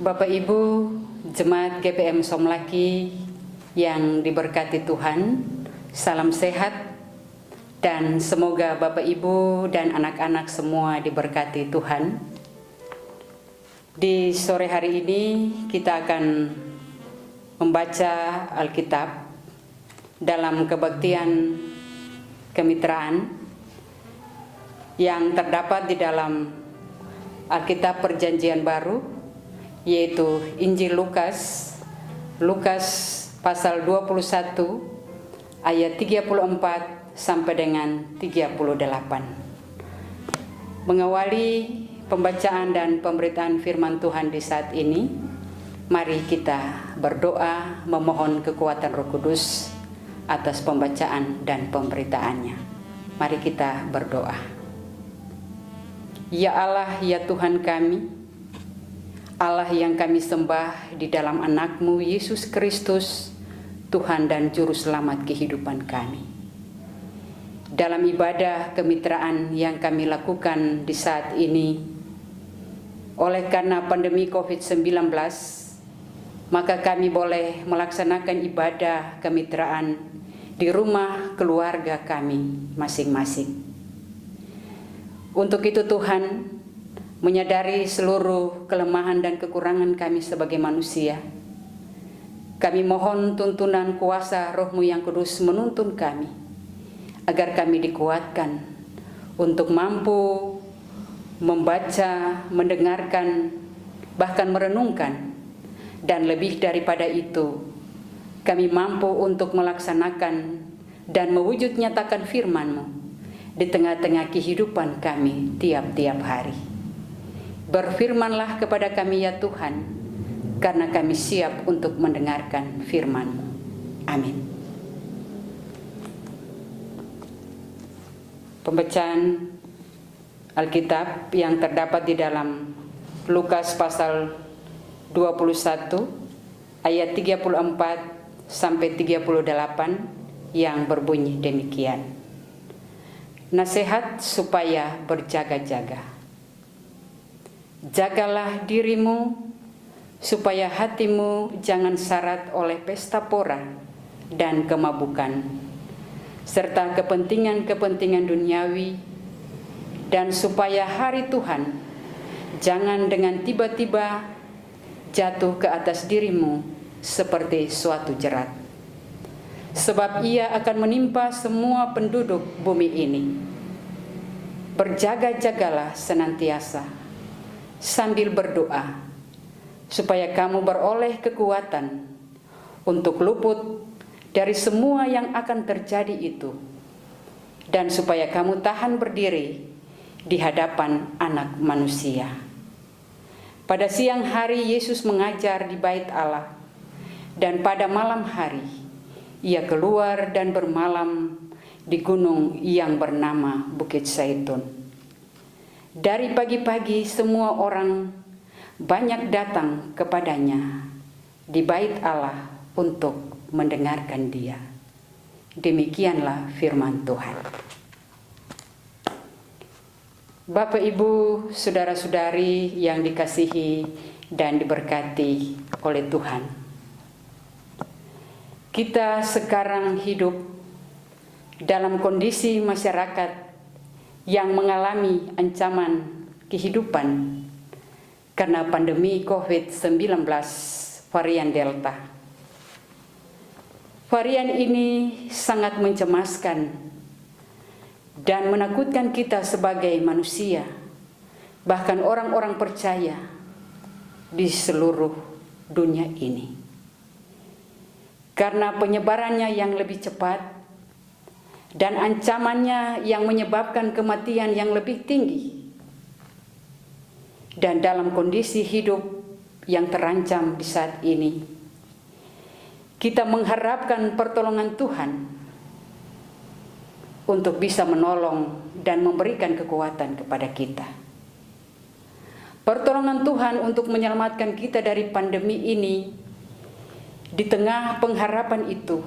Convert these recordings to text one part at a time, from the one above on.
Bapak Ibu Jemaat GPM Somlaki yang diberkati Tuhan, salam sehat dan semoga Bapak Ibu dan anak-anak semua diberkati Tuhan. Di sore hari ini kita akan membaca Alkitab dalam kebaktian kemitraan yang terdapat di dalam Alkitab Perjanjian Baru, yaitu Injil Lukas pasal 21 ayat 34 sampai dengan 38. Mengawali pembacaan dan pemberitaan firman Tuhan di saat ini, mari kita berdoa memohon kekuatan Roh Kudus atas pembacaan dan pemberitaannya. Mari kita berdoa. Ya Allah, ya Tuhan kami, Allah yang kami sembah di dalam anak-Mu Yesus Kristus, Tuhan dan Juru Selamat kehidupan kami. Dalam ibadah kemitraan yang kami lakukan di saat ini, oleh karena pandemi COVID-19, maka kami boleh melaksanakan ibadah kemitraan di rumah keluarga kami masing-masing. Untuk itu Tuhan, menyadari seluruh kelemahan dan kekurangan kami sebagai manusia, kami mohon tuntunan kuasa Roh-Mu yang kudus menuntun kami, agar kami dikuatkan untuk mampu membaca, mendengarkan, bahkan merenungkan, dan lebih daripada itu, kami mampu untuk melaksanakan dan mewujud nyatakan firman-Mu di tengah-tengah kehidupan kami tiap-tiap hari. Berfirmanlah kepada kami ya Tuhan, karena kami siap untuk mendengarkan firman-Mu. Amin. Pembacaan Alkitab yang terdapat di dalam Lukas pasal 21 ayat 34 sampai 38 yang berbunyi demikian. Nasihat supaya berjaga-jaga. Jagalah dirimu, supaya hatimu jangan syarat oleh pesta pora dan kemabukan, serta kepentingan-kepentingan duniawi, dan supaya hari Tuhan jangan dengan tiba-tiba jatuh ke atas dirimu seperti suatu jerat. Sebab ia akan menimpa semua penduduk bumi ini. Berjaga-jagalah senantiasa, sambil berdoa, supaya kamu beroleh kekuatan untuk luput dari semua yang akan terjadi itu, dan supaya kamu tahan berdiri di hadapan Anak Manusia. Pada siang hari Yesus mengajar di bait Allah, dan pada malam hari ia keluar dan bermalam di gunung yang bernama Bukit Zaitun. Dari pagi-pagi semua orang banyak datang kepadanya di bait Allah untuk mendengarkan Dia. Demikianlah firman Tuhan. Bapak, Ibu, saudara-saudari yang dikasihi dan diberkati oleh Tuhan. Kita sekarang hidup dalam kondisi masyarakat yang mengalami ancaman kehidupan karena pandemi COVID-19 varian Delta. Varian ini sangat mencemaskan dan menakutkan kita sebagai manusia, bahkan orang-orang percaya di seluruh dunia ini. Karena penyebarannya yang lebih cepat dan ancamannya yang menyebabkan kematian yang lebih tinggi, dan dalam kondisi hidup yang terancam di saat ini, kita mengharapkan pertolongan Tuhan untuk bisa menolong dan memberikan kekuatan kepada kita. Pertolongan Tuhan untuk menyelamatkan kita dari pandemi ini. Di tengah pengharapan itu,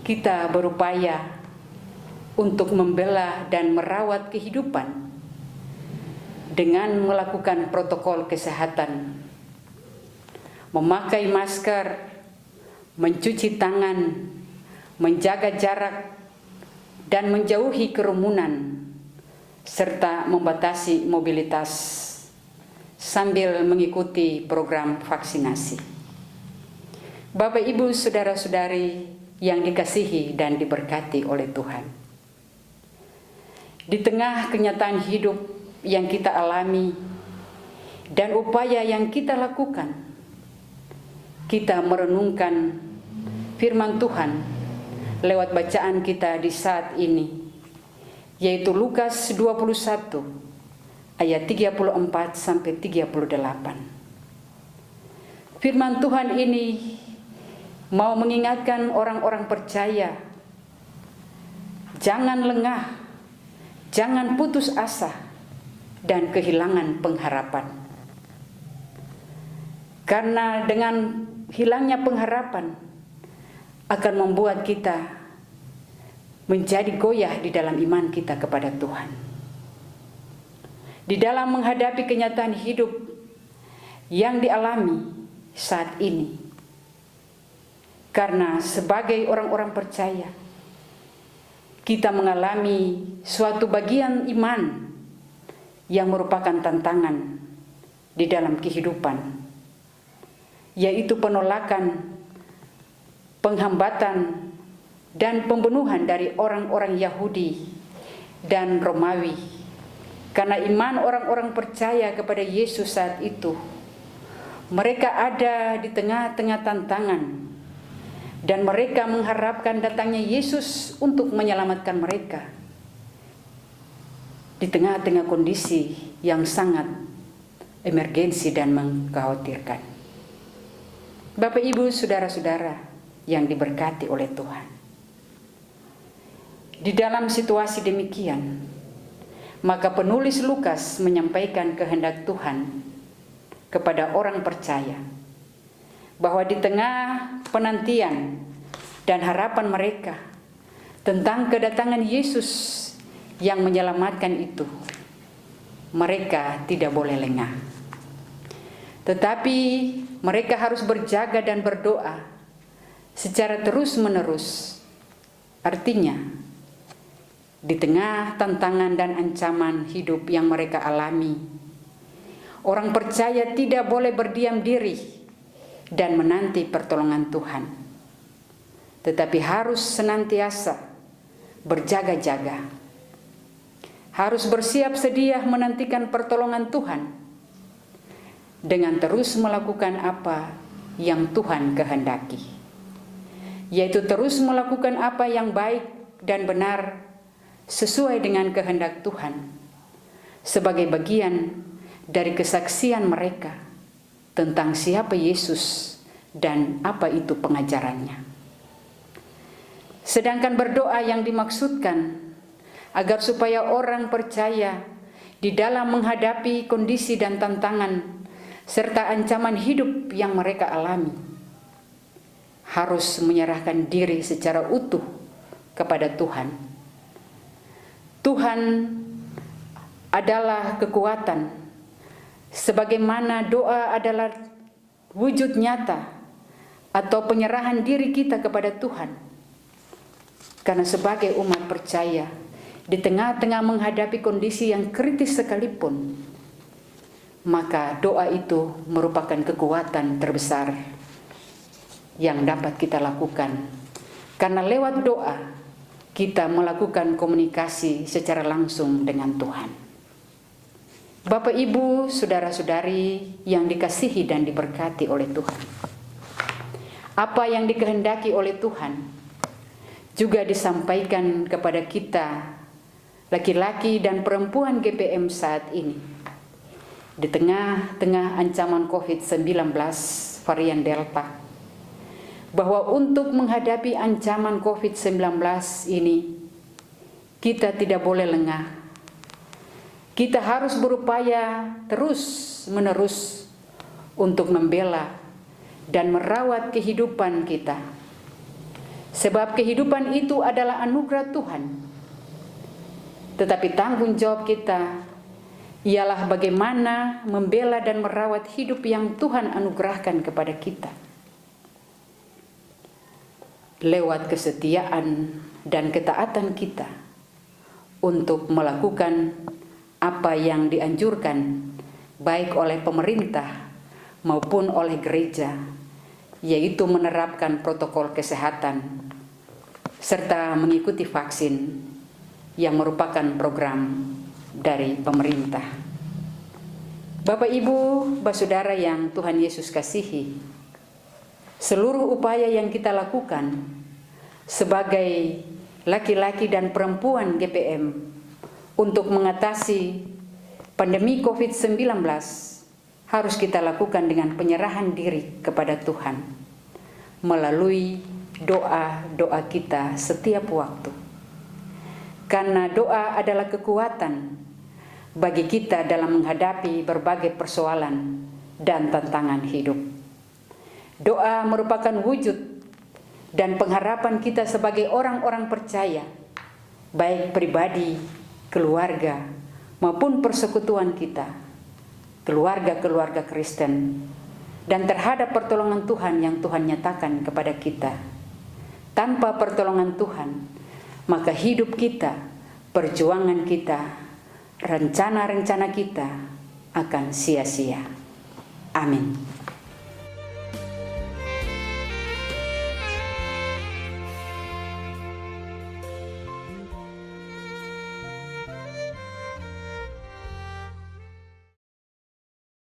kita berupaya untuk membela dan merawat kehidupan dengan melakukan protokol kesehatan memakai masker, mencuci tangan, menjaga jarak, dan menjauhi kerumunan, serta membatasi mobilitas sambil mengikuti program vaksinasi. Bapak, Ibu, saudara-saudari yang dikasihi dan diberkati oleh Tuhan. Di tengah kenyataan hidup yang kita alami dan upaya yang kita lakukan, kita merenungkan firman Tuhan lewat bacaan kita di saat ini, yaitu Lukas 21 ayat 34 sampai 38. Firman Tuhan ini mau mengingatkan orang-orang percaya, jangan lengah, jangan putus asa dan kehilangan pengharapan. Karena dengan hilangnya pengharapan akan membuat kita menjadi goyah di dalam iman kita kepada Tuhan. Di dalam menghadapi kenyataan hidup yang dialami saat ini, karena sebagai orang-orang percaya, kita mengalami suatu bagian iman yang merupakan tantangan di dalam kehidupan, yaitu penolakan, penghambatan, dan pembunuhan dari orang-orang Yahudi dan Romawi. Karena iman orang-orang percaya kepada Yesus saat itu, mereka ada di tengah-tengah tantangan, dan mereka mengharapkan datangnya Yesus untuk menyelamatkan mereka di tengah-tengah kondisi yang sangat emergensi dan mengkhawatirkan. Bapak, Ibu, saudara-saudara yang diberkati oleh Tuhan. Di dalam situasi demikian, maka penulis Lukas menyampaikan kehendak Tuhan kepada orang percaya bahwa di tengah penantian dan harapan mereka tentang kedatangan Yesus yang menyelamatkan itu, mereka tidak boleh lengah. Tetapi mereka harus berjaga dan berdoa secara terus-menerus. Artinya, di tengah tantangan dan ancaman hidup yang mereka alami, orang percaya tidak boleh berdiam diri dan menanti pertolongan Tuhan, tetapi harus senantiasa berjaga-jaga, harus bersiap sedia menantikan pertolongan Tuhan dengan terus melakukan apa yang Tuhan kehendaki, yaitu terus melakukan apa yang baik dan benar sesuai dengan kehendak Tuhan sebagai bagian dari kesaksian mereka tentang siapa Yesus dan apa itu pengajarannya. Sedangkan berdoa yang dimaksudkan agar supaya orang percaya di dalam menghadapi kondisi dan tantangan serta ancaman hidup yang mereka alami, harus menyerahkan diri secara utuh kepada Tuhan. Tuhan adalah kekuatan, sebagaimana doa adalah wujud nyata atau penyerahan diri kita kepada Tuhan. Karena sebagai umat percaya, di tengah-tengah menghadapi kondisi yang kritis sekalipun, maka doa itu merupakan kekuatan terbesar yang dapat kita lakukan. Karena lewat doa, kita melakukan komunikasi secara langsung dengan Tuhan. Bapak, Ibu, saudara-saudari yang dikasihi dan diberkati oleh Tuhan, apa yang dikehendaki oleh Tuhan juga disampaikan kepada kita, laki-laki dan perempuan GPM saat ini. Di tengah-tengah ancaman COVID-19 varian Delta, bahwa untuk menghadapi ancaman COVID-19 ini, kita tidak boleh lengah. Kita harus berupaya terus-menerus untuk membela dan merawat kehidupan kita. Sebab kehidupan itu adalah anugerah Tuhan. Tetapi tanggung jawab kita ialah bagaimana membela dan merawat hidup yang Tuhan anugerahkan kepada kita. Lewat kesetiaan dan ketaatan kita untuk melakukan apa yang dianjurkan baik oleh pemerintah maupun oleh gereja, yaitu menerapkan protokol kesehatan serta mengikuti vaksin yang merupakan program dari pemerintah. Bapak, Ibu, Saudara yang Tuhan Yesus kasihi, seluruh upaya yang kita lakukan sebagai laki-laki dan perempuan GPM untuk mengatasi pandemi COVID-19 harus kita lakukan dengan penyerahan diri kepada Tuhan melalui doa-doa kita setiap waktu. Karena doa adalah kekuatan bagi kita dalam menghadapi berbagai persoalan dan tantangan hidup. Doa merupakan wujud dan pengharapan kita sebagai orang-orang percaya, baik pribadi, keluarga, maupun persekutuan kita, keluarga-keluarga Kristen, dan terhadap pertolongan Tuhan yang Tuhan nyatakan kepada kita. Tanpa pertolongan Tuhan, maka hidup kita, perjuangan kita, rencana-rencana kita akan sia-sia. Amin.